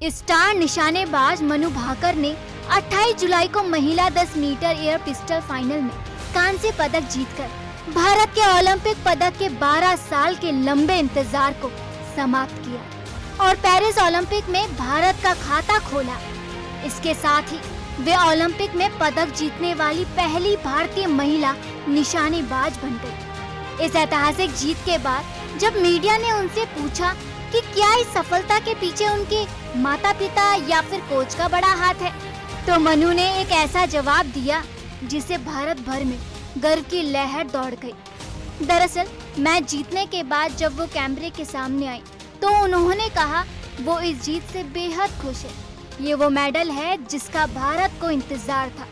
Star निशानेबाज मनु भाकर ने 28 जुलाई को महिला 10 मीटर एयर पिस्टल फाइनल में कांस्य पदक जीतकर भारत के ओलंपिक पदक के 12 साल के लंबे इंतजार को समाप्त किया और पेरिस ओलंपिक में भारत का खाता खोला। इसके साथ ही वे ओलंपिक में पदक जीतने वाली पहली भारतीय महिला निशानेबाज बन गई। इस ऐतिहासिक जीत के बाद जब मीडिया ने उनसे पूछा कि क्या इस सफलता के पीछे उनके माता पिता या फिर कोच का बड़ा हाथ है, तो मनु ने एक ऐसा जवाब दिया जिसे भारत भर में गर्व की लहर दौड़ गई। दरअसल मैच जीतने के बाद जब वो कैमरे के सामने आई तो उन्होंने कहा वो इस जीत से बेहद खुश है। ये वो मेडल है जिसका भारत को इंतजार था।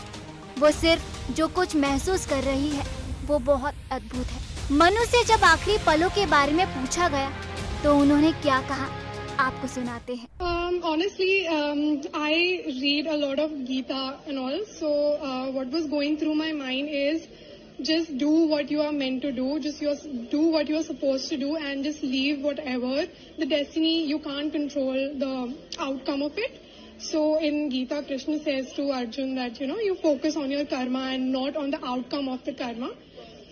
वो सिर्फ जो कुछ महसूस कर रही है वो बहुत अद्भुत है। मनु से जब आखिरी पलों के बारे में पूछा गया तो उन्होंने क्या कहा, आपको सुनाते हैं। Honestly, I read a lot of Gita and all. So what was going through my mind is just do what you are meant to do. Just do what you are supposed to do and just leave whatever. The destiny, you can't control the outcome of it. So in Gita, Krishna says to Arjun that, you focus on your karma and not on the outcome of the karma.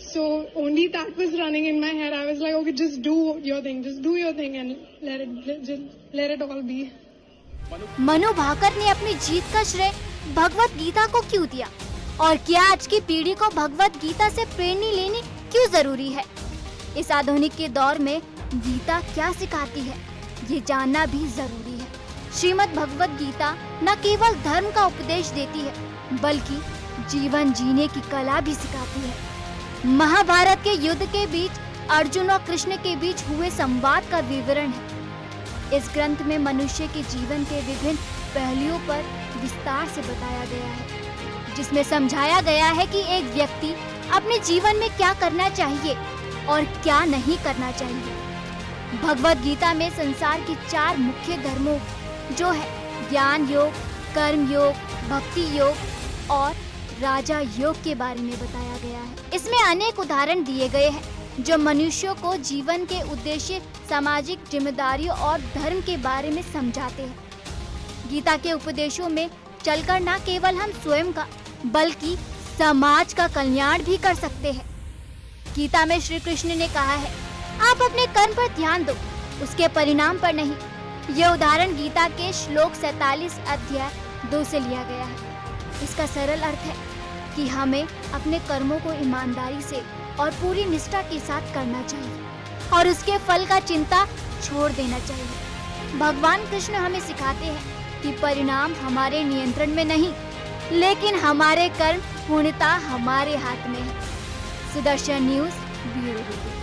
So only that was running in my head. I was like, okay, just do your thing and let it all be. Manu Bhaker ने अपनी जीत का श्रेय भगवत गीता को क्यों दिया और क्या आज की पीढ़ी को भगवत गीता से प्रेरणा लेनी क्यों जरूरी है? इस आधुनिक के दौर में गीता क्या सिखाती है, ये जानना भी जरूरी है। श्रीमद् भगवत गीता न केवल धर्म का उपदेश देती है बल्कि जीवन जीने की कला भी सिखाती है। महाभारत के युद्ध के बीच अर्जुन और कृष्ण के बीच हुए संवाद का विवरण है। इस ग्रंथ में मनुष्य के जीवन के विभिन्न पहलुओं पर विस्तार से बताया गया है, जिसमें समझाया गया है कि एक व्यक्ति अपने जीवन में क्या करना चाहिए और क्या नहीं करना चाहिए। भगवत गीता में संसार की 4 मुख्य धर्मों जो है ज्ञान योग, कर्म योग, भक्ति योग और राजा योग के बारे में बताया गया है। इसमें अनेक उदाहरण दिए गए हैं जो मनुष्यों को जीवन के उद्देश्य, सामाजिक जिम्मेदारियों और धर्म के बारे में समझाते हैं। गीता के उपदेशों में चलकर न केवल हम स्वयं का बल्कि समाज का कल्याण भी कर सकते हैं। गीता में श्री कृष्ण ने कहा है, आप अपने कर्म पर ध्यान दो, उसके परिणाम पर नहीं। यह उदाहरण गीता के श्लोक 47 अध्याय 2 से लिया गया है। इसका सरल अर्थ है कि हमें अपने कर्मों को ईमानदारी से और पूरी निष्ठा के साथ करना चाहिए और उसके फल का चिंता छोड़ देना चाहिए। भगवान कृष्ण हमें सिखाते हैं कि परिणाम हमारे नियंत्रण में नहीं, लेकिन हमारे कर्म पूर्णतः हमारे हाथ में है। Sudarshan news bureau report.